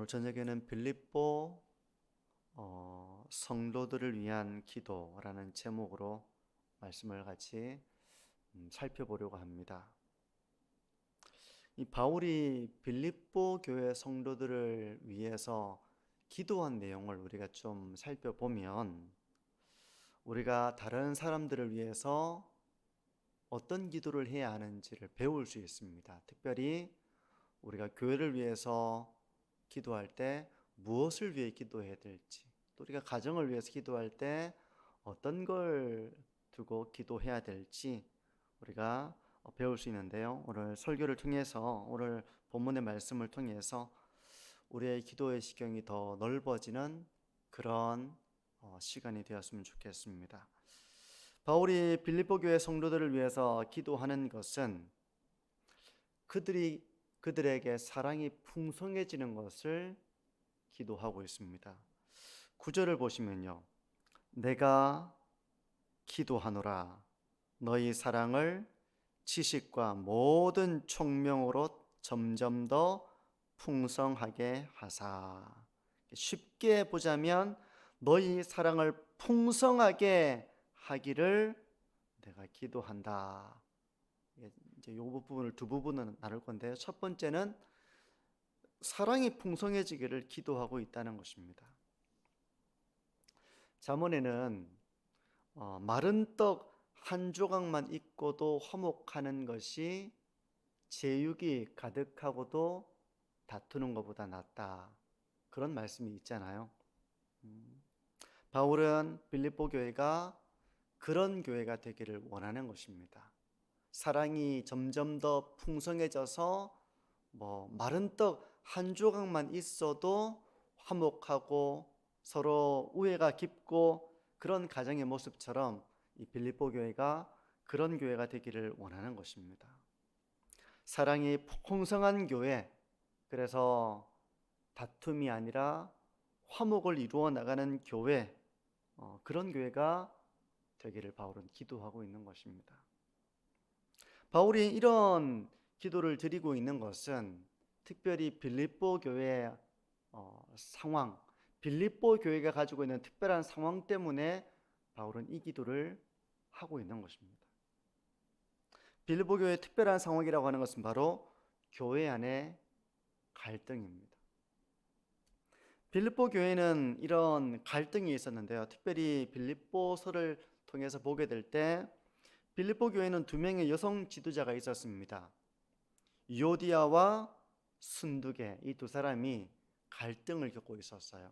오늘 저녁에는 빌립보 성도들을 위한 기도라는 제목으로 말씀을 같이 살펴보려고 합니다. 이 바울이 빌립보 교회 성도들을 위해서 기도한 내용을 우리가 좀 살펴보면 우리가 다른 사람들을 위해서 어떤 기도를 해야 하는지를 배울 수 있습니다. 특별히 우리가 교회를 위해서 기도할 때 무엇을 위해 기도해야 될지, 또 우리가 가정을 위해서 기도할 때 어떤 걸 두고 기도해야 될지 우리가 배울 수 있는데요. 오늘 설교를 통해서, 오늘 본문의 말씀을 통해서 우리의 기도의 시경이 더 넓어지는 그런 시간이 되었으면 좋겠습니다. 바울이 빌립보 교회 성도들을 위해서 기도하는 것은 그들에게 사랑이 풍성해지는 것을 기도하고 있습니다. 9절을 보시면요, 내가 기도하노라 너희 사랑을 지식과 모든 총명으로 점점 더 풍성하게 하사. 쉽게 보자면 너희 사랑을 풍성하게 하기를 내가 기도한다. 이제 이 부분을 두 부분은 나눌 건데요. 첫 번째는 사랑이 풍성해지기를 기도하고 있다는 것입니다. 잠언에는 마른 떡 한 조각만 있고도 화목하는 것이 제육이 가득하고도 다투는 것보다 낫다, 그런 말씀이 있잖아요. 바울은 빌립보 교회가 그런 교회가 되기를 원하는 것입니다. 사랑이 점점 더 풍성해져서 마른 떡 한 조각만 있어도 화목하고 서로 우애가 깊고 그런 가정의 모습처럼 이 빌립보 교회가 그런 교회가 되기를 원하는 것입니다. 사랑이 풍성한 교회, 그래서 다툼이 아니라 화목을 이루어 나가는 교회, 그런 교회가 되기를 바울은 기도하고 있는 것입니다. 바울이 이런 기도를 드리고 있는 것은 특별히 빌립보 교회의 상황, 빌립보 교회가 가지고 있는 특별한 상황 때문에 바울은 이 기도를 하고 있는 것입니다. 빌립보 교회의 특별한 상황이라고 하는 것은 바로 교회 안의 갈등입니다. 빌립보 교회는 이런 갈등이 있었는데요. 특별히 빌립보서를 통해서 보게 될 때 빌립보 교회는 두 명의 여성 지도자가 있었습니다. 유오디아와 순두계, 이 두 사람이 갈등을 겪고 있었어요.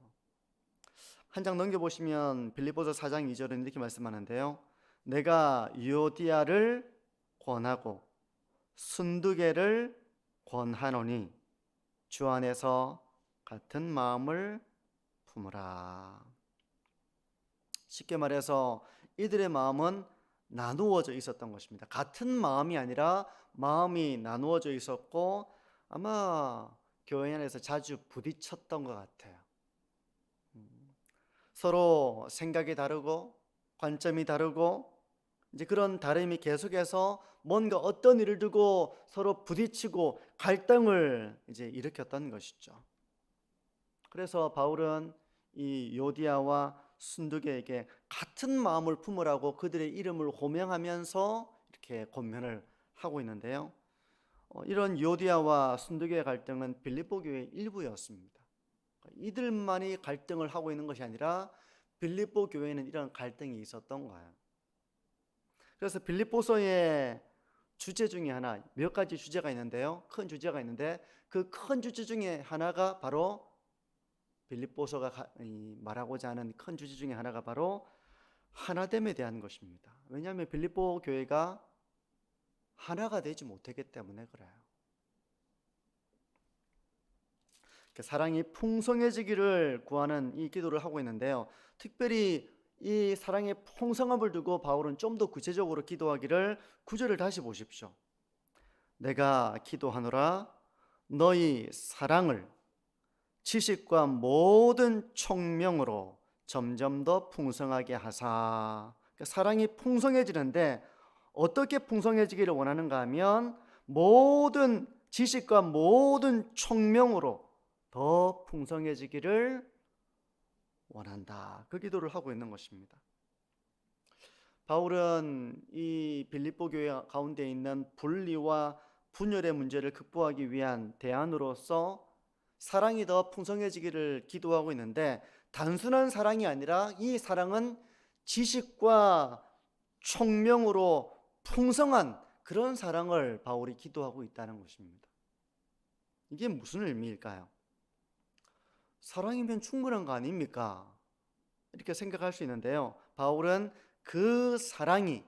한 장 넘겨보시면 빌립보서 4장 2절은 이렇게 말씀하는데요, 내가 유오디아를 권하고 순두계를 권하노니 주 안에서 같은 마음을 품으라. 쉽게 말해서 이들의 마음은 나누어져 있었던 것입니다. 같은 마음이 아니라 마음이 나누어져 있었고 아마 교회 안에서 자주 부딪혔던 것 같아요. 서로 생각이 다르고 관점이 다르고 이제 그런 다름이 계속해서 뭔가 어떤 일을 두고 서로 부딪히고 갈등을 이제 일으켰던 것이죠. 그래서 바울은 이 요디아와 순두계에게 같은 마음을 품으라고 그들의 이름을 호명하면서 이렇게 권면을 하고 있는데요. 이런 요디아와 순두계의 갈등은 빌립보 교회의 일부였습니다. 이들만이 갈등을 하고 있는 것이 아니라 빌립보 교회에는 이런 갈등이 있었던 거예요. 그래서 빌립보서의 주제 중에 하나, 몇 가지 주제가 있는데요. 큰 주제가 있는데 그 큰 주제 중에 하나가 바로 빌립보서가 말하고자 하는 큰 주제 중에 하나가 바로 하나됨에 대한 것입니다. 왜냐하면 빌립보 교회가 하나가 되지 못했기 때문에 그래요. 사랑이 풍성해지기를 구하는 이 기도를 하고 있는데요. 특별히 이 사랑의 풍성함을 두고 바울은 좀 더 구체적으로 기도하기를 9절을 다시 보십시오. 내가 기도하노라 너희 사랑을 지식과 모든 총명으로 점점 더 풍성하게 하사. 그러니까 사랑이 풍성해지는데 어떻게 풍성해지기를 원하는가 하면 모든 지식과 모든 총명으로 더 풍성해지기를 원한다. 그 기도를 하고 있는 것입니다. 바울은 이 빌립보 교회 가운데 있는 분리와 분열의 문제를 극복하기 위한 대안으로서 사랑이 더 풍성해지기를 기도하고 있는데, 단순한 사랑이 아니라 이 사랑은 지식과 총명으로 풍성한 그런 사랑을 바울이 기도하고 있다는 것입니다. 이게 무슨 의미일까요? 사랑이면 충분한 거 아닙니까? 이렇게 생각할 수 있는데요, 바울은 그 사랑이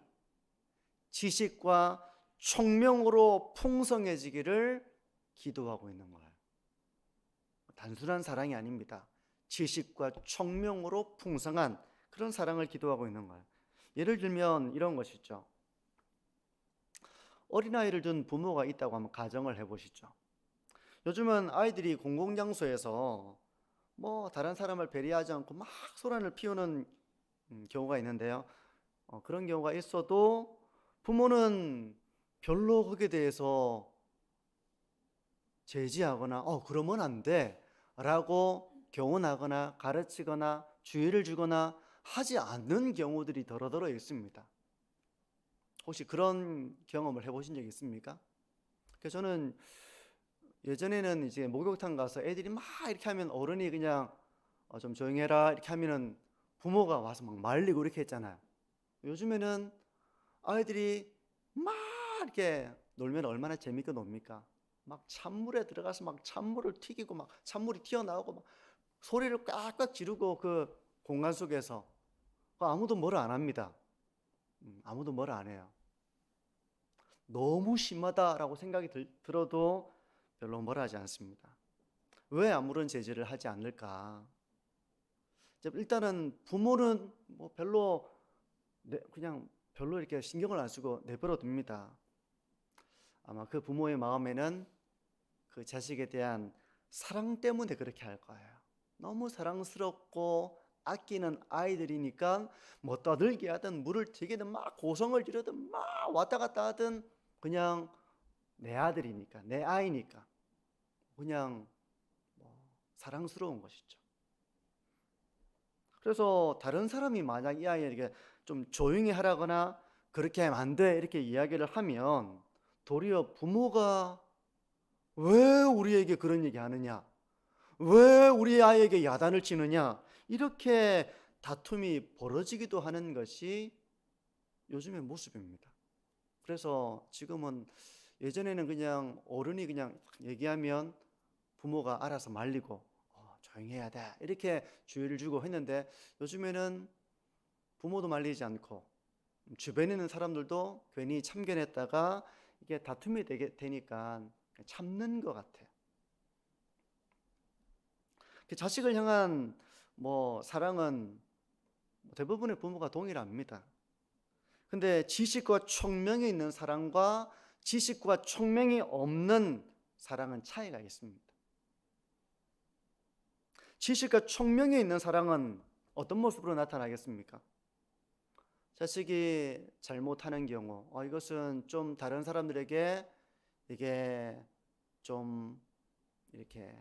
지식과 총명으로 풍성해지기를 기도하고 있는 거예요. 단순한 사랑이 아닙니다. 지식과 총명으로 풍성한 그런 사랑을 기도하고 있는 거예요. 예를 들면 이런 것이죠. 어린아이를 둔 부모가 있다고 한번 가정을 해보시죠. 요즘은 아이들이 공공장소에서 다른 사람을 배려하지 않고 막 소란을 피우는 경우가 있는데요, 그런 경우가 있어도 부모는 별로 거기에 대해서 제지하거나 그러면 안 돼 라고 교훈하거나 가르치거나 주의를 주거나 하지 않는 경우들이 더러더러 있습니다. 혹시 그런 경험을 해보신 적 있습니까? 그래서 저는 예전에는 이제 목욕탕 가서 애들이 막 이렇게 하면 어른이 그냥 좀 조용히 해라 이렇게 하면은 부모가 와서 막 말리고 이렇게 했잖아요. 요즘에는 아이들이 막 이렇게 놀면 얼마나 재밌게 놉니까? 막 찬물에 들어가서 막 찬물을 튀기고 막 찬물이 튀어나오고 막 소리를 꽉꽉 지르고 그 공간 속에서 아무도 뭐라 안 합니다. 아무도 뭐라 안 해요. 너무 심하다라고 생각이 들어도 별로 뭐라 하지 않습니다. 왜 아무런 제재를 하지 않을까? 일단은 부모는 별로 그냥 별로 이렇게 신경을 안 쓰고 내버려 둡니다. 아마 그 부모의 마음에는 그 자식에 대한 사랑 때문에 그렇게 할 거예요. 너무 사랑스럽고 아끼는 아이들이니까 떠들게 하든 물을 튀기든 막 고성을 지르든 막 왔다 갔다 하든 그냥 내 아들이니까, 내 아이니까 그냥 사랑스러운 것이죠. 그래서 다른 사람이 만약 이 아이에게 좀 조용히 하라거나 그렇게 하면 안 돼 이렇게 이야기를 하면 도리어 부모가 왜 우리에게 그런 얘기 하느냐, 왜 우리 아이에게 야단을 치느냐, 이렇게 다툼이 벌어지기도 하는 것이 요즘의 모습입니다. 그래서 지금은 예전에는 그냥 어른이 그냥 얘기하면 부모가 알아서 말리고 조용히 해야 돼 이렇게 주의를 주고 했는데, 요즘에는 부모도 말리지 않고 주변에 있는 사람들도 괜히 참견했다가 이게 다툼이 되니까 참는 것 같아요. 자식을 향한 사랑은 대부분의 부모가 동일합니다. 근데 지식과 총명이 있는 사랑과 지식과 총명이 없는 사랑은 차이가 있습니다. 지식과 총명이 있는 사랑은 어떤 모습으로 나타나겠습니까? 자식이 잘못하는 경우, 이것은 좀 다른 사람들에게 이게 좀 이렇게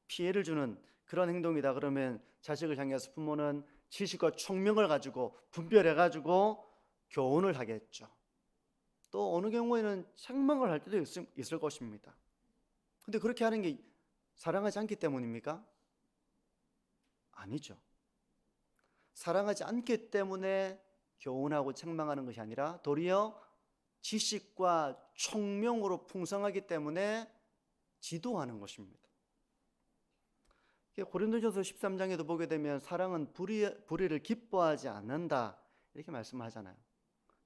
피해를 주는 그런 행동이다 그러면 자식을 향해서 부모는 지식과 총명을 가지고 분별해가지고 교훈을 하겠죠. 또 어느 경우에는 책망을 할 때도 있을 것입니다. 근데 그렇게 하는 게 사랑하지 않기 때문입니까? 아니죠. 사랑하지 않기 때문에 교훈하고 책망하는 것이 아니라 도리어 지식과 총명으로 풍성하기 때문에 지도하는 것입니다. 고린도전서 13장에도 보게 되면 사랑은 불의를 기뻐하지 않는다 이렇게 말씀하잖아요.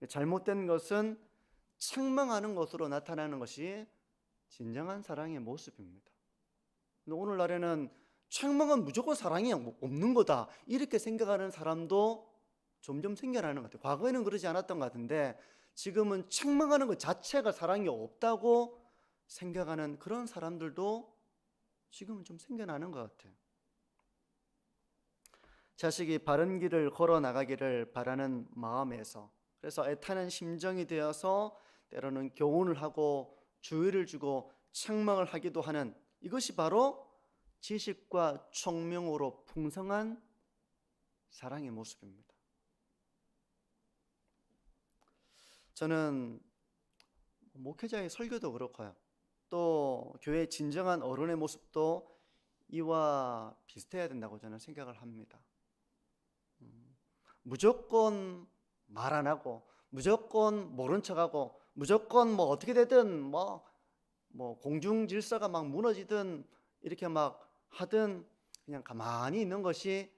잘못된 것은 책망하는 것으로 나타나는 것이 진정한 사랑의 모습입니다. 근데 오늘날에는 책망은 무조건 사랑이 없는 거다 이렇게 생각하는 사람도 점점 생겨나는 것 같아요. 과거에는 그러지 않았던 것 같은데 지금은 책망하는 것 자체가 사랑이 없다고 생각하는 그런 사람들도 지금은 좀 생겨나는 것 같아요. 자식이 바른 길을 걸어 나가기를 바라는 마음에서, 그래서 애타는 심정이 되어서 때로는 교훈을 하고 주의를 주고 책망을 하기도 하는, 이것이 바로 지식과 총명으로 풍성한 사랑의 모습입니다. 저는 목회자의 설교도 그렇고요. 또 교회의 진정한 어른의 모습도 이와 비슷해야 된다고 저는 생각을 합니다. 무조건 말 안 하고, 무조건 모른 척하고, 무조건 뭐 어떻게 되든 뭐 공중 질서가 막 무너지든 이렇게 막 하든 그냥 가만히 있는 것이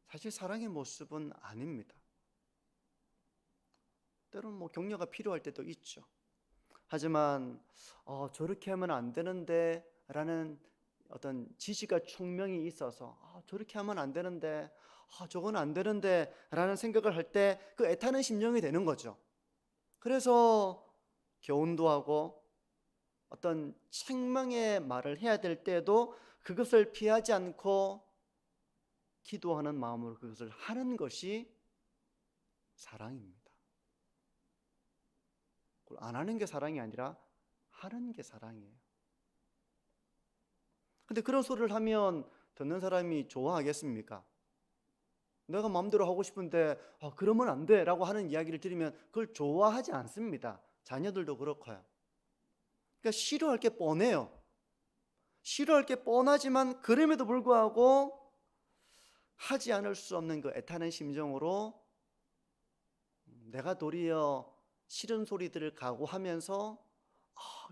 사실 사랑의 모습은 아닙니다. 때로는 뭐 격려가 필요할 때도 있죠. 하지만 저렇게 하면 안 되는데 라는 어떤 지시가 총명이 있어서 저렇게 하면 안 되는데 저건 안 되는데 라는 생각을 할 때 그 애타는 심령이 되는 거죠. 그래서 교훈도 하고 어떤 책망의 말을 해야 될 때도 그것을 피하지 않고 기도하는 마음으로 그것을 하는 것이 사랑입니다. 그걸 안 하는 게 사랑이 아니라 하는 게 사랑이에요. 근데 그런 소리를 하면 듣는 사람이 좋아하겠습니까? 내가 마음대로 하고 싶은데 그러면 안 돼 라고 하는 이야기를 들으면 그걸 좋아하지 않습니다. 자녀들도 그렇고요. 그러니까 싫어할 게 뻔해요. 싫어할 게 뻔하지만 그럼에도 불구하고 하지 않을 수 없는 그 애타는 심정으로 내가 도리어 싫은 소리들을 각오하면서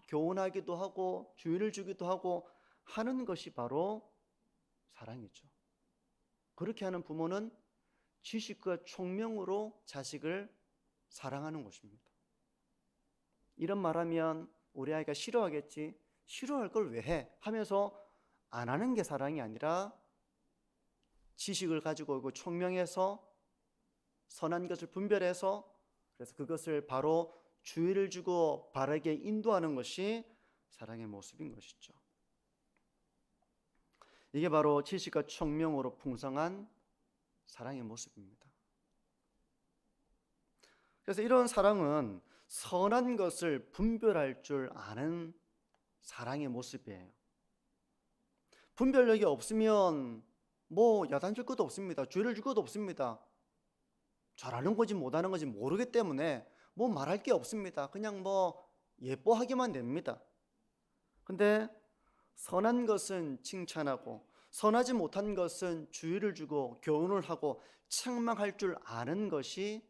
교훈하기도 하고 주의를 주기도 하고 하는 것이 바로 사랑이죠. 그렇게 하는 부모는 지식과 총명으로 자식을 사랑하는 것입니다. 이런 말하면 우리 아이가 싫어하겠지, 싫어할 걸 왜 해? 하면서 안 하는 게 사랑이 아니라 지식을 가지고 오고 총명해서 선한 것을 분별해서 그래서 그것을 바로 주의를 주고 바르게 인도하는 것이 사랑의 모습인 것이죠. 이게 바로 지식과 총명으로 풍성한 사랑의 모습입니다. 그래서 이런 사랑은 선한 것을 분별할 줄 아는 사랑의 모습이에요. 분별력이 없으면 뭐 야단칠 것도 없습니다. 주의를 줄 것도 없습니다. 잘하는 건지 못하는 건지 모르기 때문에 뭐 말할 게 없습니다. 그냥 뭐 예뻐하기만 됩니다. 근데 선한 것은 칭찬하고 선하지 못한 것은 주의를 주고 교훈을 하고 책망할 줄 아는 것이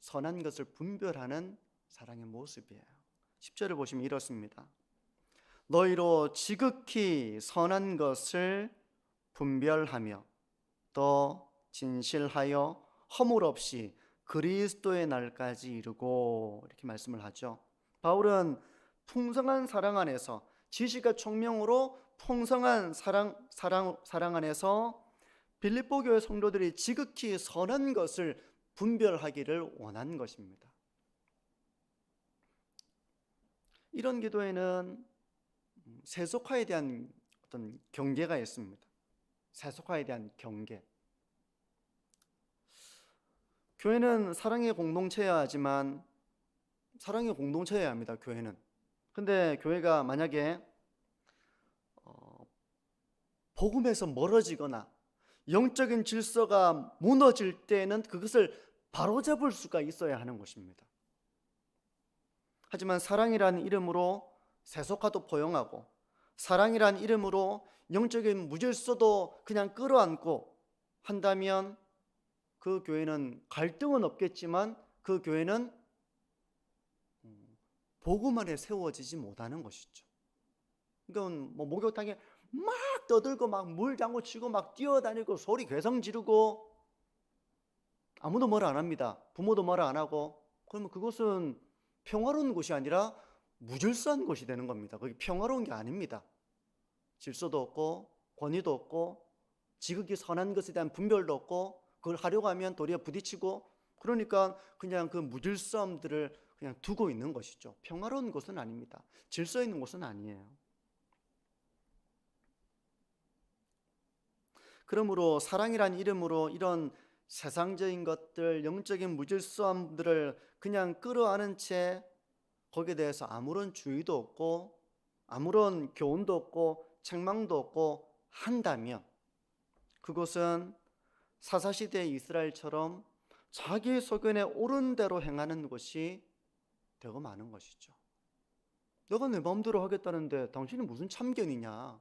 선한 것을 분별하는 사랑의 모습이에요. 10절을 보시면 이렇습니다. 너희로 지극히 선한 것을 분별하며 또 진실하여 허물 없이 그리스도의 날까지 이루고 이렇게 말씀을 하죠. 바울은 풍성한 사랑 안에서 지식과 총명으로 풍성한 사랑 안에서 빌립보 교회 성도들이 지극히 선한 것을 분별하기를 원한 것입니다. 이런 기도에는 세속화에 대한 어떤 경계가 있습니다. 세속화에 대한 경계. 교회는 사랑의 공동체여야 하지만 사랑의 공동체여야 합니다. 교회는. 근데 교회가 만약에 복음에서 멀어지거나 영적인 질서가 무너질 때는 그것을 바로잡을 수가 있어야 하는 것입니다. 하지만 사랑이라는 이름으로 세속화도 포용하고 사랑이라는 이름으로 영적인 무질서도 그냥 끌어안고 한다면 그 교회는 갈등은 없겠지만 그 교회는 복음 안에 세워지지 못하는 것이죠. 그러니까 뭐 목욕탕에 막 떠들고 막 물장구 치고 막 뛰어다니고 소리 괴성 지르고 아무도 뭘 안 합니다. 부모도 뭘 안 하고 그러면 그것은 평화로운 곳이 아니라 무질서한 곳이 되는 겁니다. 그게 평화로운 게 아닙니다. 질서도 없고 권위도 없고 지극히 선한 것에 대한 분별도 없고 그걸 하려고 하면 도리어 부딪히고 그러니까 그냥 그 무질서함들을 그냥 두고 있는 것이죠. 평화로운 곳은 아닙니다. 질서 있는 곳은 아니에요. 그러므로 사랑이란 이름으로 이런 세상적인 것들, 영적인 무질서함들을 그냥 끌어안은 채 거기에 대해서 아무런 주의도 없고 아무런 교훈도 없고 책망도 없고 한다면 그것은 사사시대의 이스라엘처럼 자기 소견에 옳은 대로 행하는 것이 되고 마는 것이죠. 너가 내 마음대로 하겠다는데 당신이 무슨 참견이냐.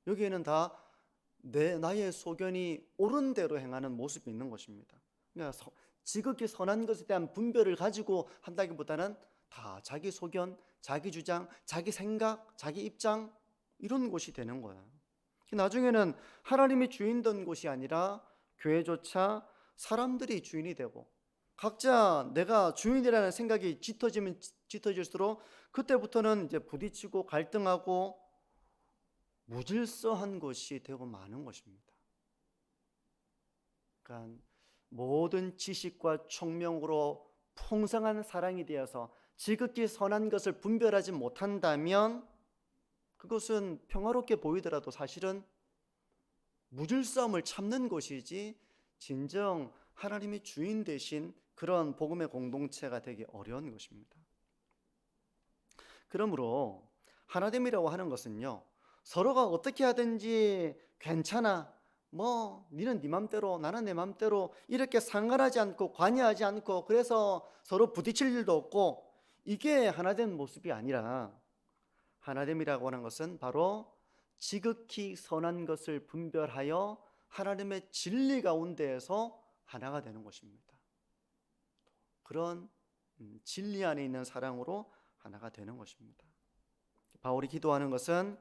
여기에는 다 나의 소견이 옳은 대로 행하는 모습이 있는 것입니다. 그러니까 지극히 선한 것에 대한 분별을 가지고 한다기보다는 다 자기 소견, 자기 주장, 자기 생각, 자기 입장 이런 곳이 되는 거예요. 나중에는 하나님이 주인 된 곳이 아니라 교회조차 사람들이 주인이 되고 각자 내가 주인이라는 생각이 짙어지면 짙어질수록 그때부터는 이제 부딪히고 갈등하고 무질서한 것이 되고 마는 것입니다. 그러니까 모든 지식과 총명으로 풍성한 사랑이 되어서 지극히 선한 것을 분별하지 못한다면 그것은 평화롭게 보이더라도 사실은 무질서함을 참는 것이지 진정 하나님이 주인 되신 그런 복음의 공동체가 되기 어려운 것입니다. 그러므로 하나됨이라고 하는 것은요, 서로가 어떻게 하든지 괜찮아, 니는 네 맘대로 나는 내 맘대로 이렇게 상관하지 않고 관여하지 않고 그래서 서로 부딪힐 일도 없고 이게 하나된 모습이 아니라 하나됨이라고 하는 것은 바로 지극히 선한 것을 분별하여 하나님의 진리 가운데에서 하나가 되는 것입니다. 그런 진리 안에 있는 사랑으로 하나가 되는 것입니다. 바울이 기도하는 것은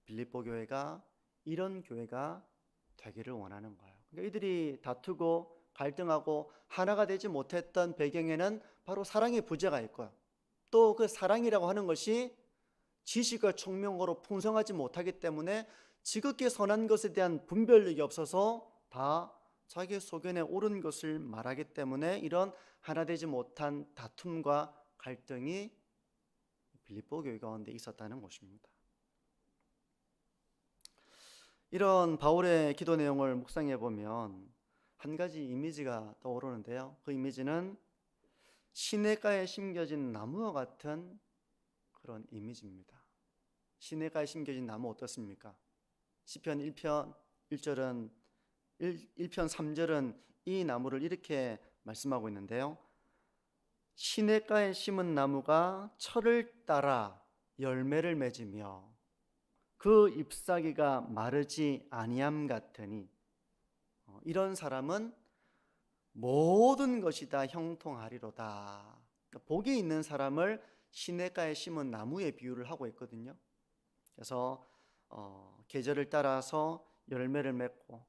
빌립보 교회가 이런 교회가 되기를 원하는 거예요. 그러니까 이들이 다투고 갈등하고 하나가 되지 못했던 배경에는 바로 사랑의 부재가 있고요. 또 그 사랑이라고 하는 것이 지식과 총명으로 풍성하지 못하기 때문에 지극히 선한 것에 대한 분별력이 없어서 다 자기 소견에 옳은 것을 말하기 때문에 이런 하나 되지 못한 다툼과 갈등이 빌립보 교회 가운데 있었다는 것입니다. 이런 바울의 기도 내용을 묵상해 보면 한 가지 이미지가 떠오르는데요. 그 이미지는 시냇가에 심겨진 나무와 같은 그런 이미지입니다. 시냇가에 심겨진 나무 어떻습니까? 시편 1편 1절은 1편 3절은 이 나무를 이렇게 말씀하고 있는데요. 시냇가에 심은 나무가 철을 따라 열매를 맺으며 그 잎사귀가 마르지 아니함 같으니 이런 사람은 모든 것이 다 형통하리로다. 그러니까 복이 있는 사람을 시냇가에 심은 나무에 비유를 하고 있거든요. 그래서 계절을 따라서 열매를 맺고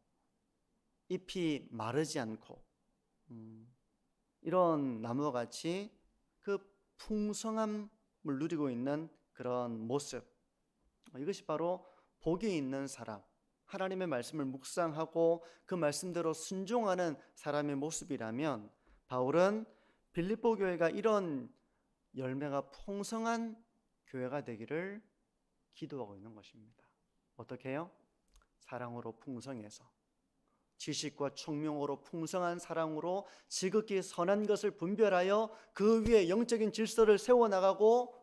잎이 마르지 않고 이런 나무와 같이 그 풍성함을 누리고 있는 그런 모습, 이것이 바로 복이 있는 사람, 하나님의 말씀을 묵상하고 그 말씀대로 순종하는 사람의 모습이라면 바울은 빌립보 교회가 이런 열매가 풍성한 교회가 되기를 기도하고 있는 것입니다. 어떻게 해요? 사랑으로 풍성해서 지식과 총명으로 풍성한 사랑으로 지극히 선한 것을 분별하여 그 위에 영적인 질서를 세워나가고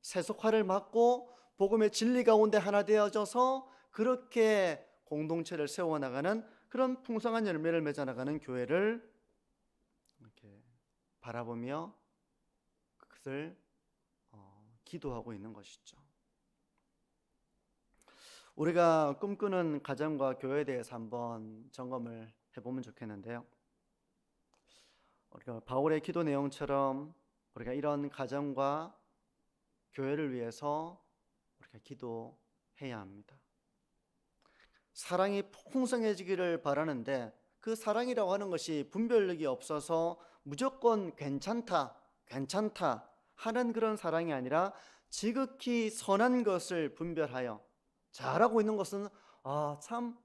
세속화를 막고 복음의 진리 가운데 하나 되어져서 그렇게 공동체를 세워나가는 그런 풍성한 열매를 맺어나가는 교회를 이렇게 바라보며 그것을 기도하고 있는 것이죠. 우리가 꿈꾸는 가정과 교회에 대해서 한번 점검을 해보면 좋겠는데요. 우리가 바울의 기도 내용처럼 우리가 이런 가정과 교회를 위해서 우리가 기도해야 합니다. 사랑이 풍성해지기를 바라는데 그 사랑이라고 하는 것이 분별력이 없어서 무조건 괜찮다 하는 그런 사랑이 아니라 지극히 선한 것을 분별하여 잘하고 있는 것은 참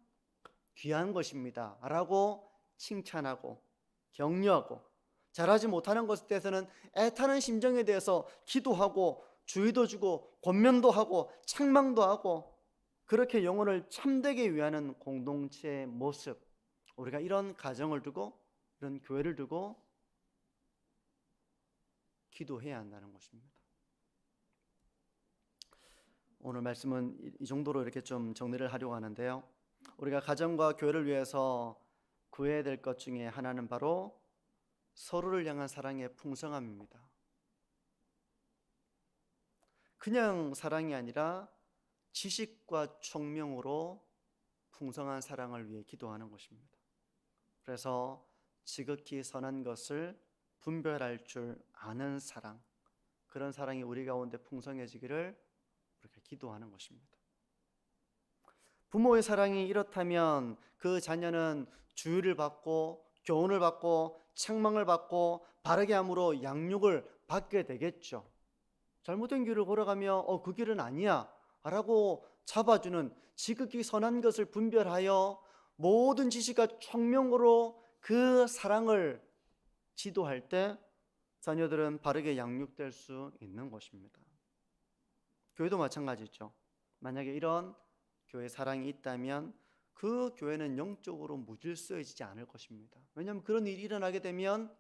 귀한 것입니다 라고 칭찬하고 격려하고 잘하지 못하는 것에 대해서는 애타는 심정에 대해서 기도하고 주의도 주고 권면도 하고 책망도 하고 그렇게 영혼을 참되게 위하는 공동체의 모습, 우리가 이런 가정을 두고 이런 교회를 두고 기도해야 한다는 것입니다. 오늘 말씀은 이 정도로 이렇게 좀 정리를 하려고 하는데요. 우리가 가정과 교회를 위해서 구해야 될 것 중에 하나는 바로 서로를 향한 사랑의 풍성함입니다. 그냥 사랑이 아니라 지식과 총명으로 풍성한 사랑을 위해 기도하는 것입니다. 그래서 지극히 선한 것을 분별할 줄 아는 사랑, 그런 사랑이 우리 가운데 풍성해지기를 그렇게 기도하는 것입니다. 부모의 사랑이 이렇다면 그 자녀는 주의를 받고 교훈을 받고 책망을 받고 바르게 함으로 양육을 받게 되겠죠. 잘못된 길을 걸어가며 그 길은 아니야 라고 잡아주는 지극히 선한 것을 분별하여 모든 지식과 총명으로 그 사랑을 지도할 때 자녀들은 바르게 양육될 수 있는 것입니다. 교회도 마찬가지죠. 만약에 이런 교회 사랑이 있다면 그 교회는 영적으로 무질서해지지 않을 것입니다. 왜냐하면 그런 일이 일어나게 되면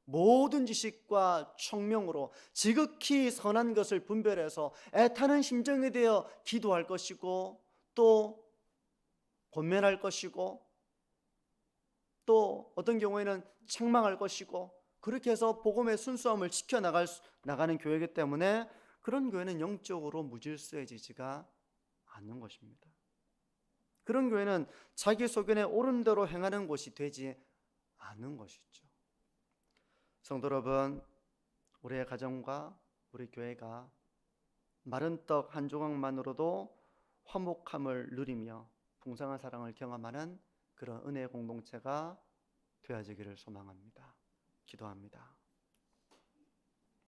모든 지식과 총명으로 지극히 선한 것을 분별해서 애타는 심정에 대해 기도할 것이고 또 권면할 것이고 또 어떤 경우에는 책망할 것이고 그렇게 해서 복음의 순수함을 지켜나가는 교회이기 때문에 그런 교회는 영적으로 무질서해지지가 않는 것입니다. 그런 교회는 자기 소견에 옳은 대로 행하는 곳이 되지 않는 것이죠. 성도 여러분, 우리의 가정과 우리 교회가 마른 떡 한 조각만으로도 화목함을 누리며 풍성한 사랑을 경험하는 그런 은혜의 공동체가 되어지기를 소망합니다. 기도합니다.